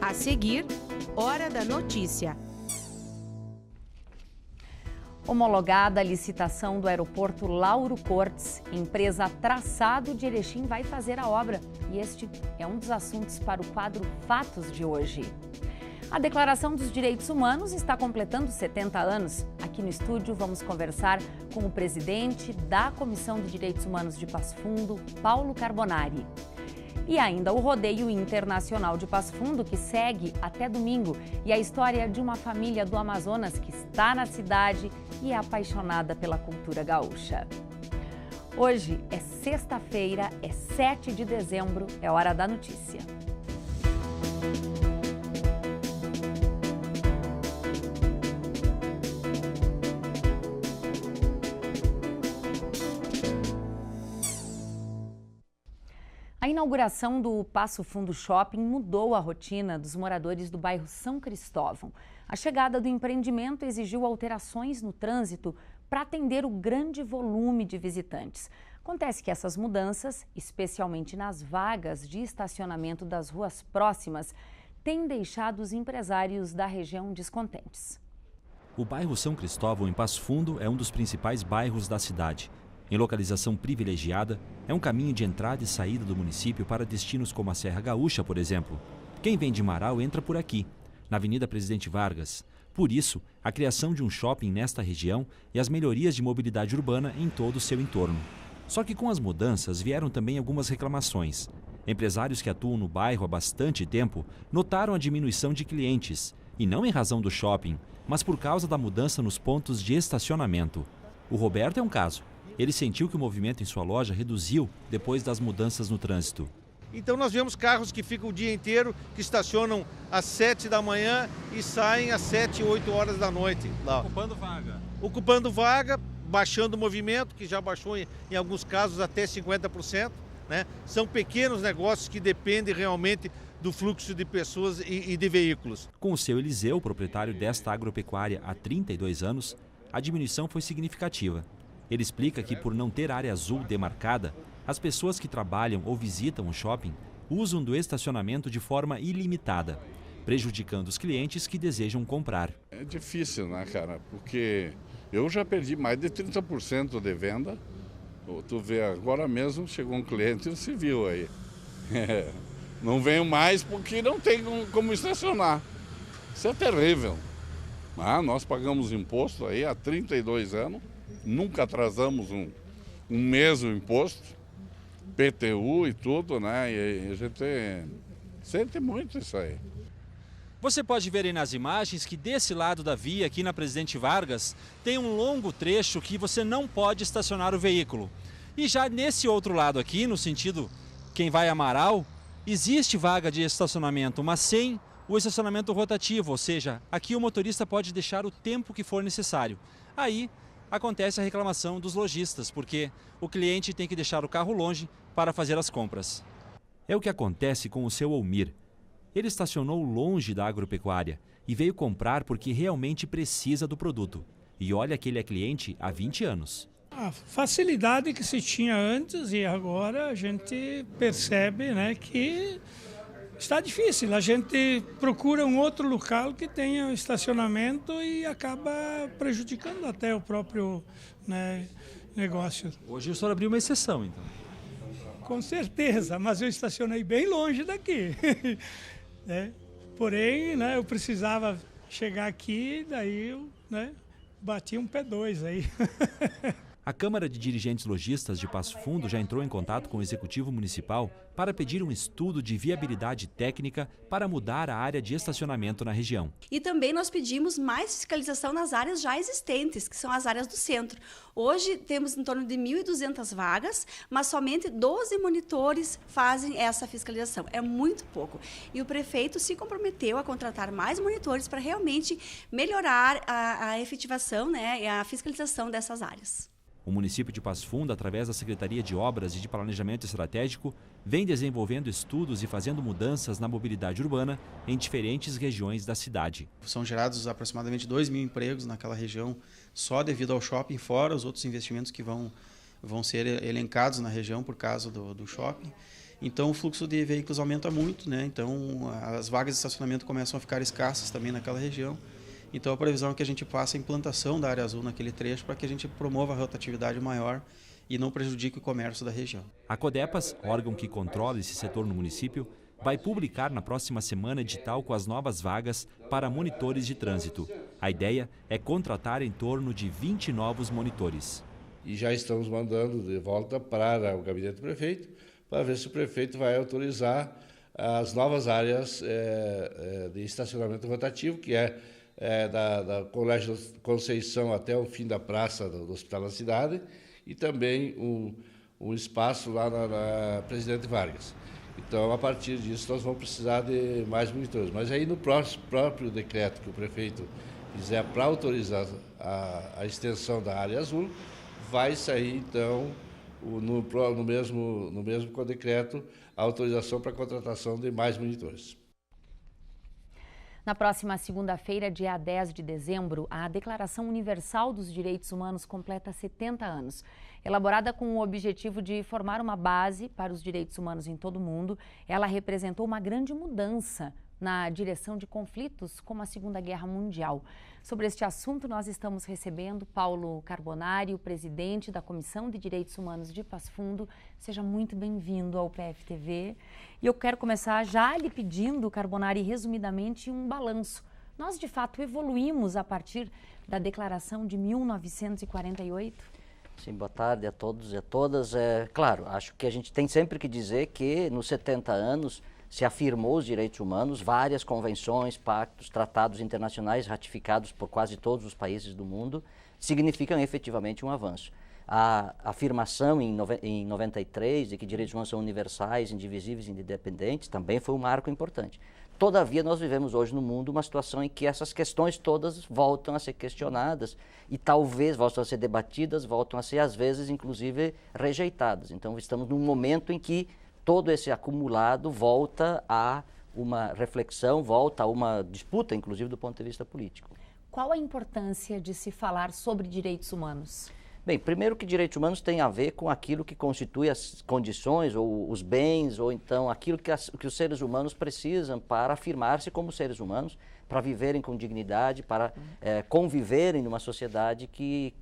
A seguir, Hora da Notícia. Homologada a licitação do aeroporto Lauro Cortes, empresa Traçado de Erechim vai fazer a obra. E este é um dos assuntos para o quadro Fatos de hoje. A Declaração dos Direitos Humanos está completando 70 anos. Aqui no estúdio vamos conversar com o presidente da Comissão de Direitos Humanos de Passo Fundo, Paulo Carbonari. E ainda o Rodeio Internacional de Passo Fundo, que segue até domingo, e a história de uma família do Amazonas que está na cidade e é apaixonada pela cultura gaúcha. Hoje é sexta-feira, é 7 de dezembro, é hora da notícia. A inauguração do Passo Fundo Shopping mudou a rotina dos moradores do bairro São Cristóvão. A chegada do empreendimento exigiu alterações no trânsito para atender o grande volume de visitantes. Acontece que essas mudanças, especialmente nas vagas de estacionamento das ruas próximas, têm deixado os empresários da região descontentes. O bairro São Cristóvão, em Passo Fundo, é um dos principais bairros da cidade. Em localização privilegiada, é um caminho de entrada e saída do município para destinos como a Serra Gaúcha, por exemplo. Quem vem de Marau entra por aqui, na Avenida Presidente Vargas. Por isso, a criação de um shopping nesta região e as melhorias de mobilidade urbana em todo o seu entorno. Só que com as mudanças vieram também algumas reclamações. Empresários que atuam no bairro há bastante tempo notaram a diminuição de clientes, e não em razão do shopping, mas por causa da mudança nos pontos de estacionamento. O Roberto é um caso. Ele sentiu que o movimento em sua loja reduziu depois das mudanças no trânsito. Então nós vemos carros que ficam o dia inteiro, que estacionam às 7 da manhã e saem às 7, 8 horas da noite. Lá. Ocupando vaga. Ocupando vaga, baixando o movimento, que já baixou em alguns casos até 50%. Né? São pequenos negócios que dependem realmente do fluxo de pessoas e de veículos. Com o seu Eliseu, proprietário desta agropecuária há 32 anos, a diminuição foi significativa. Ele explica que, por não ter área azul demarcada, as pessoas que trabalham ou visitam o shopping usam do estacionamento de forma ilimitada, prejudicando os clientes que desejam comprar. É difícil, né, cara? Porque eu já perdi mais de 30% de venda. Tu vê, agora mesmo chegou um cliente e você viu aí. Não venho mais porque não tem como estacionar. Isso é terrível. Mas nós pagamos imposto aí há 32 anos. Nunca atrasamos um mês o imposto, PTU e tudo, né? E a gente sente muito isso aí. Você pode ver aí nas imagens que desse lado da via, aqui na Presidente Vargas, tem um longo trecho que você não pode estacionar o veículo. E já nesse outro lado aqui, no sentido quem vai a Marau, existe vaga de estacionamento, mas sem o estacionamento rotativo, ou seja, aqui o motorista pode deixar o tempo que for necessário. Aí acontece a reclamação dos lojistas, porque o cliente tem que deixar o carro longe para fazer as compras. É o que acontece com o seu Almir. Ele estacionou longe da agropecuária e veio comprar porque realmente precisa do produto. E olha que ele é cliente há 20 anos. A facilidade que se tinha antes e agora a gente percebe, né, que está difícil. A gente procura um outro local que tenha estacionamento e acaba prejudicando até o próprio, né, negócio. Hoje o senhor abriu uma exceção, então? Com certeza, mas eu estacionei bem longe daqui. Né? Porém, né, eu precisava chegar aqui, daí eu, né, bati um P2 aí. A Câmara de Dirigentes Lojistas de Passo Fundo já entrou em contato com o Executivo Municipal para pedir um estudo de viabilidade técnica para mudar a área de estacionamento na região. E também nós pedimos mais fiscalização nas áreas já existentes, que são as áreas do centro. Hoje temos em torno de 1.200 vagas, mas somente 12 monitores fazem essa fiscalização. É muito pouco. E o prefeito se comprometeu a contratar mais monitores para realmente melhorar a efetivação, né, e a fiscalização dessas áreas. O município de Passo Fundo, através da Secretaria de Obras e de Planejamento Estratégico, vem desenvolvendo estudos e fazendo mudanças na mobilidade urbana em diferentes regiões da cidade. São gerados aproximadamente 2.000 empregos naquela região só devido ao shopping, fora os outros investimentos que vão ser elencados na região por causa do shopping. Então o fluxo de veículos aumenta muito, né? Então as vagas de estacionamento começam a ficar escassas também naquela região. Então a previsão é que a gente faça a implantação da área azul naquele trecho para que a gente promova a rotatividade maior e não prejudique o comércio da região. A Codepas, órgão que controla esse setor no município, vai publicar na próxima semana edital com as novas vagas para monitores de trânsito. A ideia é contratar em torno de 20 novos monitores. E já estamos mandando de volta para o gabinete do prefeito, para ver se o prefeito vai autorizar as novas áreas de estacionamento rotativo, que da Colégio Conceição até o fim da praça do Hospital da Cidade, e também um espaço lá na Presidente Vargas. Então, a partir disso, nós vamos precisar de mais monitores. Mas aí, no próprio decreto que o prefeito fizer para autorizar a extensão da área azul, vai sair, então, no mesmo decreto, a autorização para a contratação de mais monitores. Na próxima segunda-feira, dia 10 de dezembro, a Declaração Universal dos Direitos Humanos completa 70 anos. Elaborada com o objetivo de formar uma base para os direitos humanos em todo o mundo, ela representou uma grande mudança na direção de conflitos como a Segunda Guerra Mundial. Sobre este assunto, nós estamos recebendo Paulo Carbonari, o presidente da Comissão de Direitos Humanos de Passo Fundo. Seja muito bem-vindo ao PFTV. E eu quero começar já lhe pedindo, Carbonari, resumidamente, um balanço. Nós, de fato, evoluímos a partir da Declaração de 1948? Sim, boa tarde a todos e a todas. Claro, acho que a gente tem sempre que dizer que nos 70 anos se afirmou os direitos humanos, várias convenções, pactos, tratados internacionais ratificados por quase todos os países do mundo, significam efetivamente um avanço. A afirmação em 93 de que direitos humanos são universais, indivisíveis e independentes também foi um marco importante. Todavia, nós vivemos hoje no mundo uma situação em que essas questões todas voltam a ser questionadas e talvez voltam a ser debatidas, voltam a ser, às vezes, inclusive, rejeitadas. Então, estamos num momento em que todo esse acumulado volta a uma reflexão, volta a uma disputa, inclusive, do ponto de vista político. Qual a importância de se falar sobre direitos humanos? Bem, primeiro que direitos humanos tem a ver com aquilo que constitui as condições ou os bens, ou então aquilo que os seres humanos precisam para afirmar-se como seres humanos, para viverem com dignidade, para conviverem numa sociedade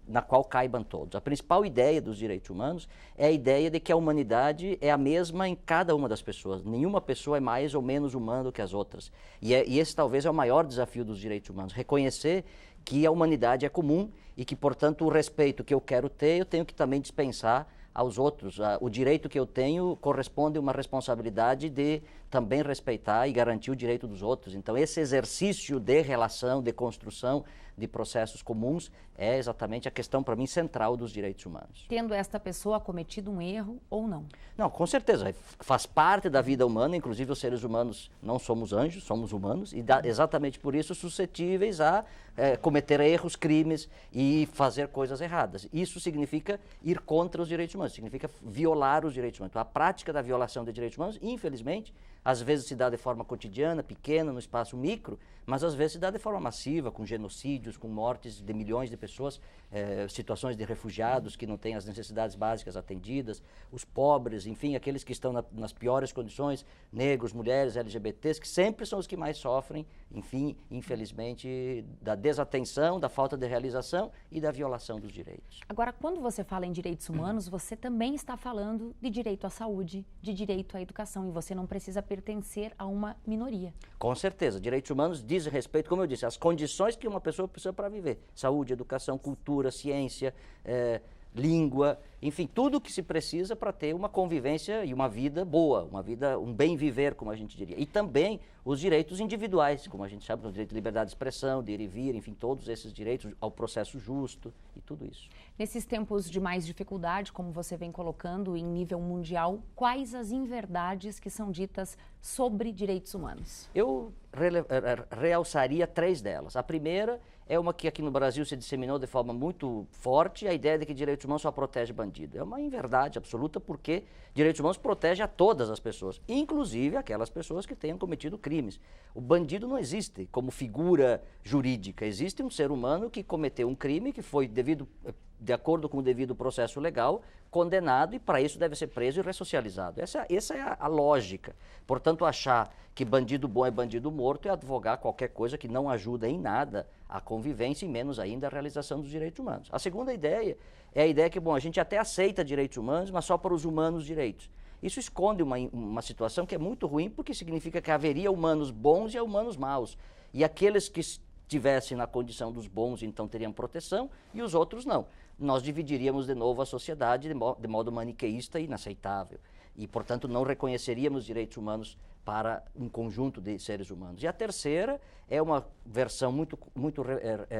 na qual caibam todos. A principal ideia dos direitos humanos é a ideia de que a humanidade é a mesma em cada uma das pessoas. Nenhuma pessoa é mais ou menos humana do que as outras. E esse talvez é o maior desafio dos direitos humanos, reconhecer que a humanidade é comum e que, portanto, o respeito que eu quero ter, eu tenho que também dispensar aos outros. O direito que eu tenho corresponde a uma responsabilidade de também respeitar e garantir o direito dos outros. Então, esse exercício de relação, de construção de processos comuns é exatamente a questão, para mim, central dos direitos humanos. Tendo esta pessoa cometido um erro ou não? Não, com certeza. Faz parte da vida humana, inclusive os seres humanos não somos anjos, somos humanos, e exatamente por isso suscetíveis a cometer erros, crimes e fazer coisas erradas. Isso significa ir contra os direitos humanos, significa violar os direitos humanos. Então, a prática da violação de direitos humanos, infelizmente, às vezes se dá de forma cotidiana, pequena, no espaço micro, mas às vezes se dá de forma massiva, com genocídios, com mortes de milhões de pessoas, situações de refugiados que não têm as necessidades básicas atendidas, os pobres, enfim, aqueles que estão nas piores condições, negros, mulheres, LGBTs, que sempre são os que mais sofrem, enfim, infelizmente, da desatenção, da falta de realização e da violação dos direitos. Agora, quando você fala em direitos humanos, você também está falando de direito à saúde, de direito à educação, e você não precisa pertencer a uma minoria. Com certeza. Direitos humanos dizem respeito, como eu disse, às condições que uma pessoa precisa para viver. Saúde, educação, cultura, ciência, língua, enfim, tudo o que se precisa para ter uma convivência e uma vida boa, um bem viver, como a gente diria. E também os direitos individuais, como a gente sabe, o direito de liberdade de expressão, de ir e vir, enfim, todos esses direitos ao processo justo e tudo isso. Nesses tempos de mais dificuldade, como você vem colocando em nível mundial, quais as inverdades que são ditas sobre direitos humanos? Eu realçaria 3 delas. A primeira é uma que aqui no Brasil se disseminou de forma muito forte, a ideia de que direitos humanos só protege bandido. É uma inverdade absoluta, porque direitos humanos protege a todas as pessoas, inclusive aquelas pessoas que tenham cometido crimes. O bandido não existe como figura jurídica, existe um ser humano que cometeu um crime, que foi devido de acordo com o devido processo legal, condenado e para isso deve ser preso e ressocializado. Essa é a lógica. Portanto, achar que bandido bom é bandido morto é advogar qualquer coisa que não ajuda em nada a convivência e menos ainda a realização dos direitos humanos. A segunda ideia é a ideia que, bom, a gente até aceita direitos humanos, mas só para os humanos direitos. Isso esconde uma situação que é muito ruim, porque significa que haveria humanos bons e humanos maus. E aqueles que estivessem na condição dos bons, então teriam proteção, e os outros não. Nós dividiríamos de novo a sociedade de modo maniqueísta e inaceitável. E, portanto, não reconheceríamos direitos humanos para um conjunto de seres humanos. E a terceira é uma versão muito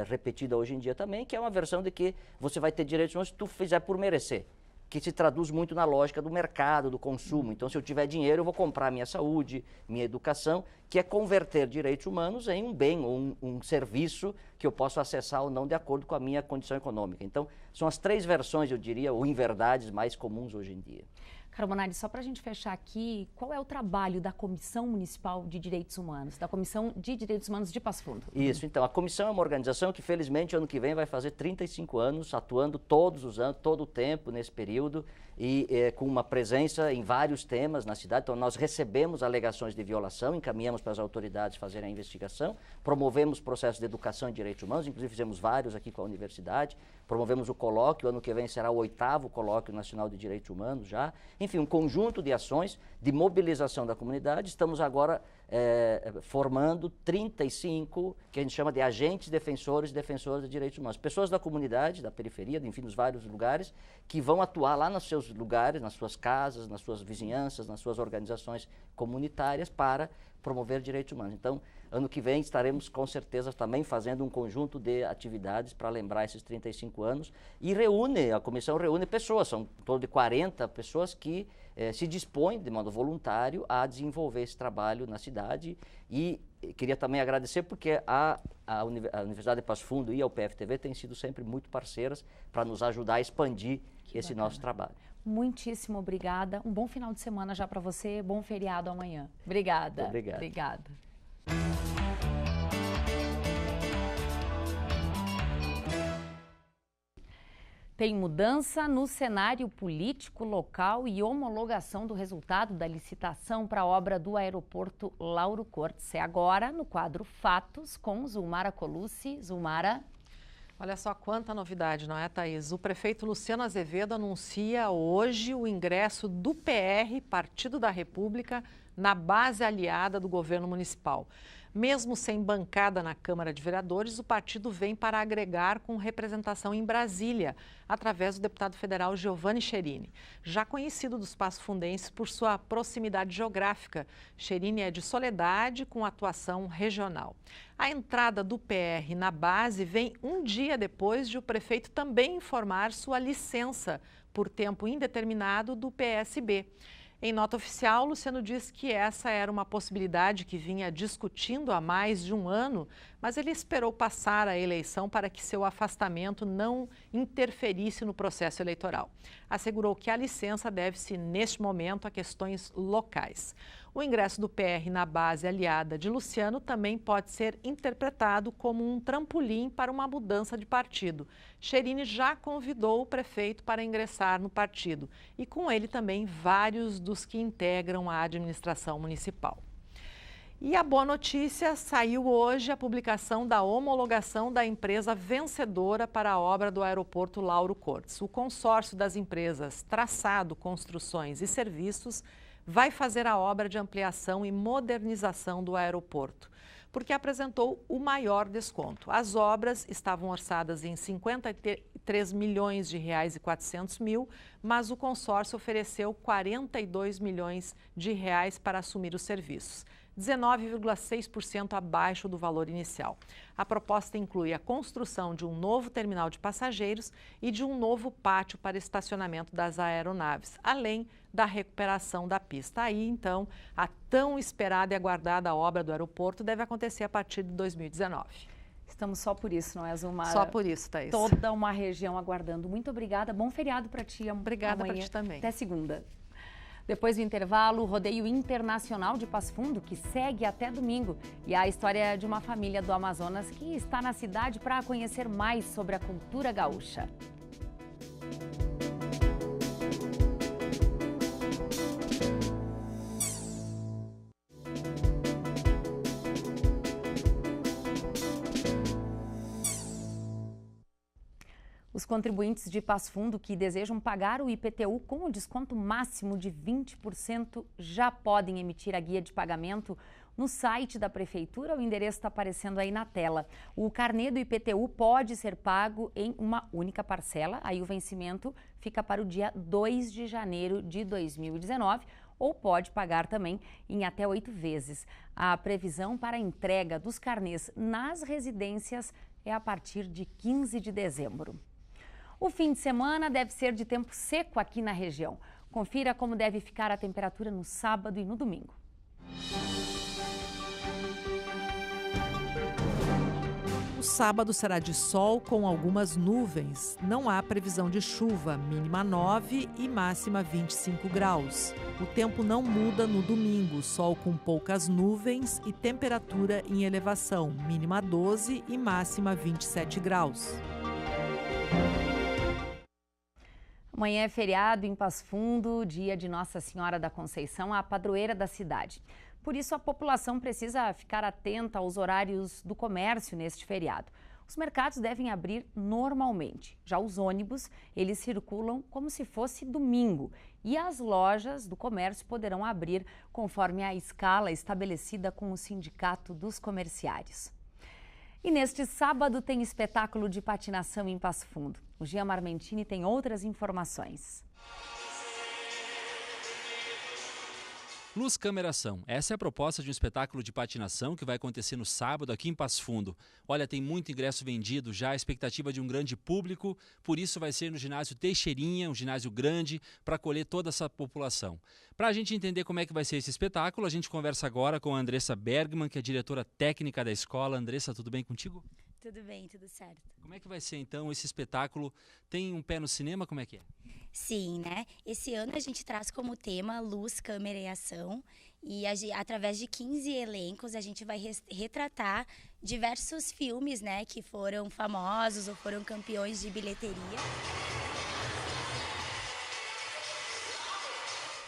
repetida hoje em dia também, que é uma versão de que você vai ter direitos humanos se tu fizer por merecer, que se traduz muito na lógica do mercado, do consumo. Então, se eu tiver dinheiro, eu vou comprar minha saúde, minha educação, que é converter direitos humanos em um bem ou um serviço que eu posso acessar ou não de acordo com a minha condição econômica. Então, são as três versões, eu diria, ou inverdades mais comuns hoje em dia. Carbonari, só para a gente fechar aqui, qual é o trabalho da Comissão Municipal de Direitos Humanos, da Comissão de Direitos Humanos de Passo Fundo? Isso, então, a comissão é uma organização que, felizmente, ano que vem vai fazer 35 anos, atuando todos os anos, todo o tempo nesse período, e com uma presença em vários temas na cidade. Então, nós recebemos alegações de violação, encaminhamos para as autoridades fazerem a investigação, promovemos processos de educação e direitos humanos, inclusive fizemos vários aqui com a universidade, promovemos o colóquio, ano que vem será o 8º Colóquio Nacional de Direitos Humanos já. Enfim, um conjunto de ações de mobilização da comunidade. Estamos agora formando 35, que a gente chama de agentes defensores e defensoras de direitos humanos. Pessoas da comunidade, da periferia, enfim, dos vários lugares, que vão atuar lá nos seus lugares, nas suas casas, nas suas vizinhanças, nas suas organizações comunitárias para promover direitos humanos. Então, ano que vem estaremos com certeza também fazendo um conjunto de atividades para lembrar esses 35 anos e a comissão reúne pessoas, são em torno de 40 pessoas que se dispõem de modo voluntário a desenvolver esse trabalho na cidade e queria também agradecer porque a Universidade de Passo Fundo e a UPF-TV têm sido sempre muito parceiras para nos ajudar a expandir esse nosso trabalho. Muitíssimo obrigada. Um bom final de semana já para você. Bom feriado amanhã. Obrigada. Obrigado. Obrigada. Tem mudança no cenário político local e homologação do resultado da licitação para a obra do aeroporto Lauro Cortes. É agora no quadro Fatos com Zulmara Colucci. Zulmara. Olha só quanta novidade, não é, Thaís? O prefeito Luciano Azevedo anuncia hoje o ingresso do PR, Partido da República, na base aliada do governo municipal. Mesmo sem bancada na Câmara de Vereadores, o partido vem para agregar com representação em Brasília, através do deputado federal Giovanni Cherini. Já conhecido dos passofundenses por sua proximidade geográfica, Cherini é de Soledade, com atuação regional. A entrada do PR na base vem um dia depois de o prefeito também informar sua licença por tempo indeterminado do PSB. Em nota oficial, Luciano diz que essa era uma possibilidade que vinha discutindo há mais de um ano, mas ele esperou passar a eleição para que seu afastamento não interferisse no processo eleitoral. Assegurou que a licença deve-se, neste momento, a questões locais. O ingresso do PR na base aliada de Luciano também pode ser interpretado como um trampolim para uma mudança de partido. Cherini já convidou o prefeito para ingressar no partido e com ele também vários dos que integram a administração municipal. E a boa notícia, saiu hoje a publicação da homologação da empresa vencedora para a obra do aeroporto Lauro Cortes. O consórcio das empresas Traçado, Construções e Serviços vai fazer a obra de ampliação e modernização do aeroporto, porque apresentou o maior desconto. As obras estavam orçadas em R$ 53 milhões e 400 mil, mas o consórcio ofereceu 42 milhões de reais para assumir os serviços, 19,6% abaixo do valor inicial. A proposta inclui a construção de um novo terminal de passageiros e de um novo pátio para estacionamento das aeronaves, além da recuperação da pista. Aí, então, a tão esperada e aguardada obra do aeroporto deve acontecer a partir de 2019. Estamos só por isso, não é, Zulmara? Só por isso, Thaís. Toda uma região aguardando. Muito obrigada. Bom feriado para ti. Obrigada para ti também. Até segunda. Depois do intervalo, o Rodeio Internacional de Passo Fundo, que segue até domingo. E a história de uma família do Amazonas que está na cidade para conhecer mais sobre a cultura gaúcha. Os contribuintes de Passo Fundo que desejam pagar o IPTU com o desconto máximo de 20% já podem emitir a guia de pagamento no site da Prefeitura. O endereço está aparecendo aí na tela. O carnê do IPTU pode ser pago em uma única parcela, aí o vencimento fica para o dia 2 de janeiro de 2019, ou pode pagar também em até 8 vezes. A previsão para a entrega dos carnês nas residências é a partir de 15 de dezembro. O fim de semana deve ser de tempo seco aqui na região. Confira como deve ficar a temperatura no sábado e no domingo. O sábado será de sol com algumas nuvens. Não há previsão de chuva, mínima 9 e máxima 25 graus. O tempo não muda no domingo, sol com poucas nuvens e temperatura em elevação, mínima 12 e máxima 27 graus. Amanhã é feriado em Passo Fundo, dia de Nossa Senhora da Conceição, a padroeira da cidade. Por isso, a população precisa ficar atenta aos horários do comércio neste feriado. Os mercados devem abrir normalmente. Já os ônibus, eles circulam como se fosse domingo. E as lojas do comércio poderão abrir conforme a escala estabelecida com o Sindicato dos Comerciários. E neste sábado tem espetáculo de patinação em Passo Fundo. O Jean Marmentini tem outras informações. Luz, Câmera, Ação. Essa é a proposta de um espetáculo de patinação que vai acontecer no sábado aqui em Passo Fundo. Olha, tem muito ingresso vendido já, a expectativa de um grande público, por isso vai ser no ginásio Teixeirinha, um ginásio grande, para acolher toda essa população. Para a gente entender como é que vai ser esse espetáculo, a gente conversa agora com a Andressa Bergman, que é diretora técnica da escola. Andressa, tudo bem contigo? Tudo bem, tudo certo. Como é que vai ser então esse espetáculo? Tem um pé no cinema, como é que é? Sim, né? Esse ano a gente traz como tema Luz, Câmera e Ação. E através de 15 elencos a gente vai retratar diversos filmes, né, que foram famosos ou foram campeões de bilheteria.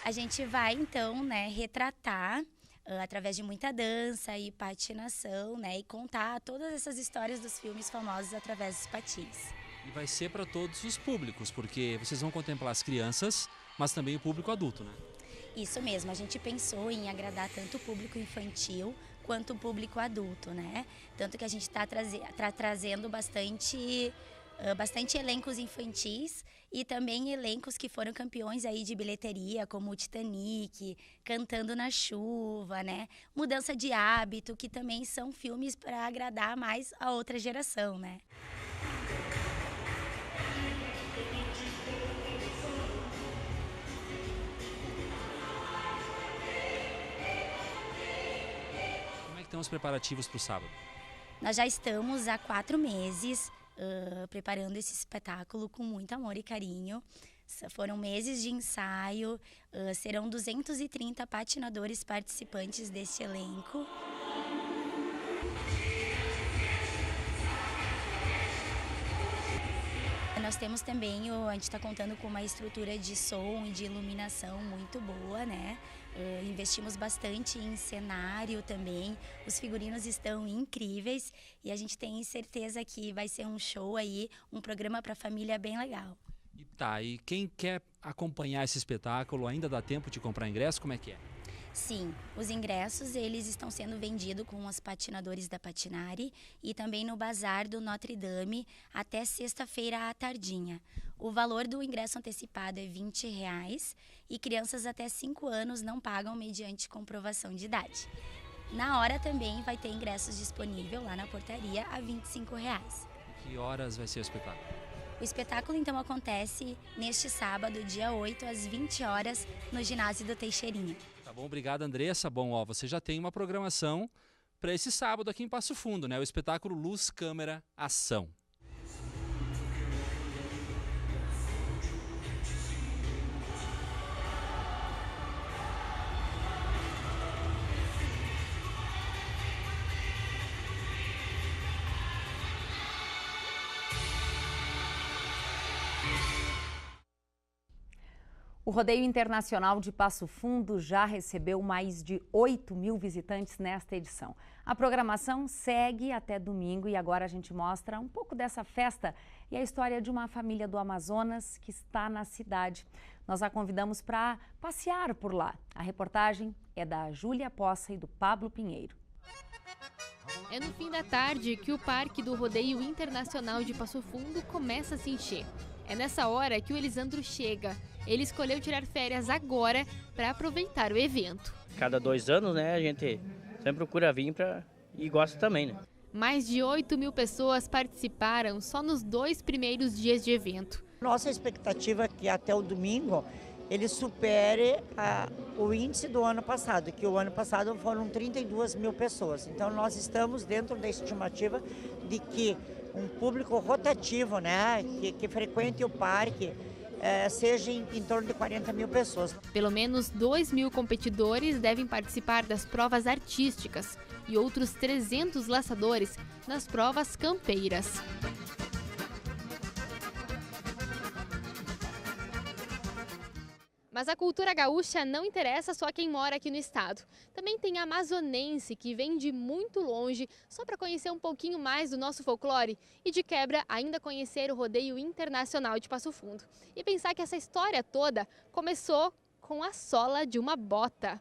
A gente vai então, né, retratar através de muita dança e patinação, né, e contar todas essas histórias dos filmes famosos através dos patins. E vai ser para todos os públicos, porque vocês vão contemplar as crianças, mas também o público adulto, né? Isso mesmo, a gente pensou em agradar tanto o público infantil quanto o público adulto, né? Tanto que a gente está trazendo bastante elencos infantis e também elencos que foram campeões aí de bilheteria, como o Titanic, Cantando na Chuva, né? Mudança de Hábito, que também são filmes para agradar mais a outra geração, né? Estão os preparativos para o sábado? Nós já estamos há 4 meses preparando esse espetáculo com muito amor e carinho. Foram meses de ensaio, serão 230 patinadores participantes deste elenco. Nós temos também, a gente está contando com uma estrutura de som e de iluminação muito boa, né? Investimos bastante em cenário também, os figurinos estão incríveis e a gente tem certeza que vai ser um show aí, um programa para a família bem legal. E quem quer acompanhar esse espetáculo, ainda dá tempo de comprar ingresso? Como é que é? Sim, os ingressos eles estão sendo vendidos com os patinadores da Patinari e também no Bazar do Notre Dame até sexta-feira à tardinha. O valor do ingresso antecipado é R$20 e crianças até 5 anos não pagam mediante comprovação de idade. Na hora também vai ter ingressos disponíveis lá na portaria a R$25. Que horas vai ser o espetáculo? O espetáculo então acontece neste sábado, dia 8, às 20 horas, no ginásio do Teixeirinha. Tá bom, obrigado, Andressa. Bom, você já tem uma programação para esse sábado aqui em Passo Fundo, né? O espetáculo Luz, Câmera, Ação. O Rodeio Internacional de Passo Fundo já recebeu mais de 8 mil visitantes nesta edição. A programação segue até domingo e agora a gente mostra um pouco dessa festa e a história de uma família do Amazonas que está na cidade. Nós a convidamos para passear por lá. A reportagem é da Júlia Poça e do Pablo Pinheiro. É no fim da tarde que o Parque do Rodeio Internacional de Passo Fundo começa a se encher. É nessa hora que o Elisandro chega. Ele escolheu tirar férias agora para aproveitar o evento. Cada 2 anos, né, a gente sempre procura vir e gosta também, né? Mais de 8 mil pessoas participaram só nos 2 primeiros dias de evento. Nossa expectativa é que até o domingo ele supere o índice do ano passado, que o ano passado foram 32 mil pessoas. Então nós estamos dentro da estimativa de que um público rotativo, né, que frequente o parque, seja em torno de 40 mil pessoas. Pelo menos 2 mil competidores devem participar das provas artísticas e outros 300 laçadores nas provas campeiras. Mas a cultura gaúcha não interessa só quem mora aqui no estado. Também tem a amazonense, que vem de muito longe só para conhecer um pouquinho mais do nosso folclore e, de quebra, ainda conhecer o Rodeio Internacional de Passo Fundo. E pensar que essa história toda começou com a sola de uma bota.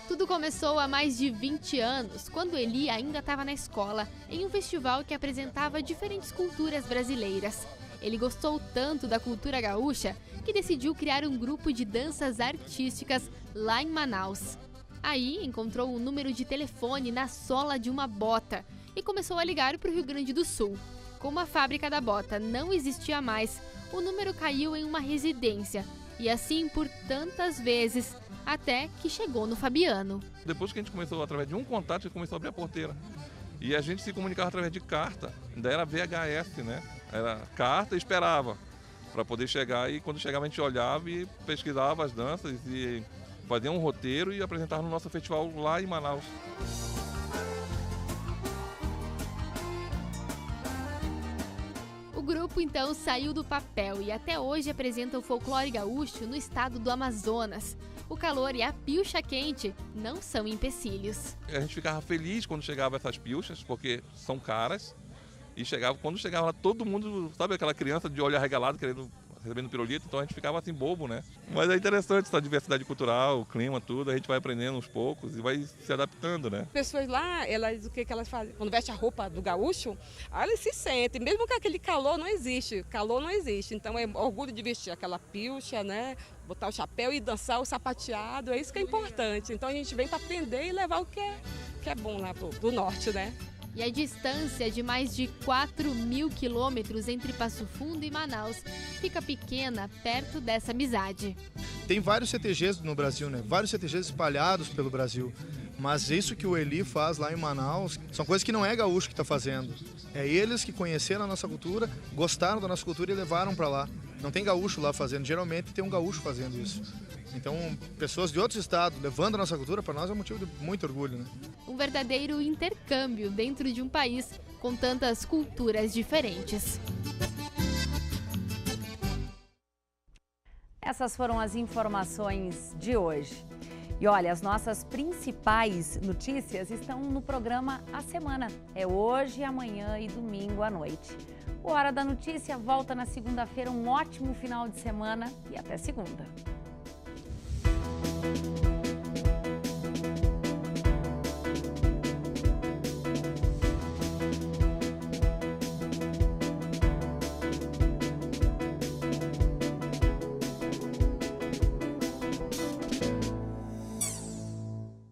Tudo começou há mais de 20 anos, quando Eli ainda estava na escola, em um festival que apresentava diferentes culturas brasileiras. Ele gostou tanto da cultura gaúcha que decidiu criar um grupo de danças artísticas lá em Manaus. Aí encontrou um número de telefone na sola de uma bota e começou a ligar para o Rio Grande do Sul. Como a fábrica da bota não existia mais, o número caiu em uma residência e assim por tantas vezes, até que chegou no Fabiano. Depois que a gente começou, através de um contato, a gente começou a abrir a porteira. E a gente se comunicava através de carta, ainda era VHS, né? Era carta e esperava para poder chegar, e quando chegava a gente olhava e pesquisava as danças e fazia um roteiro e apresentava no nosso festival lá em Manaus. O grupo então saiu do papel e até hoje apresenta o folclore gaúcho no estado do Amazonas. O calor e a pilcha quente não são empecilhos. A gente ficava feliz quando chegava essas pilchas, porque são caras. E quando chegava lá, todo mundo, sabe aquela criança de olho arregalado, recebendo pirulito, então a gente ficava assim bobo, né? Mas é interessante essa diversidade cultural, o clima, tudo, a gente vai aprendendo aos poucos e vai se adaptando, né? Pessoas lá, o que elas fazem? Quando veste a roupa do gaúcho, elas se sentem, mesmo que aquele calor não existe, então é orgulho de vestir aquela pilcha, né? Botar o chapéu e dançar o sapateado, é isso que é importante. Então a gente vem para aprender e levar o que é bom lá do norte, né? E a distância de mais de 4 mil quilômetros entre Passo Fundo e Manaus fica pequena perto dessa amizade. Tem vários CTGs no Brasil, né? Vários CTGs espalhados pelo Brasil. Mas isso que o Eli faz lá em Manaus são coisas que não é gaúcho que está fazendo. É eles que conheceram a nossa cultura, gostaram da nossa cultura e levaram para lá. Não tem gaúcho lá fazendo, geralmente tem um gaúcho fazendo isso. Então, pessoas de outros estados levando a nossa cultura, para nós é um motivo de muito orgulho, né? Um verdadeiro intercâmbio dentro de um país com tantas culturas diferentes. Essas foram as informações de hoje. E olha, as nossas principais notícias estão no programa A Semana. É hoje, amanhã e domingo à noite. O Hora da Notícia volta na segunda-feira. Um ótimo final de semana e até segunda.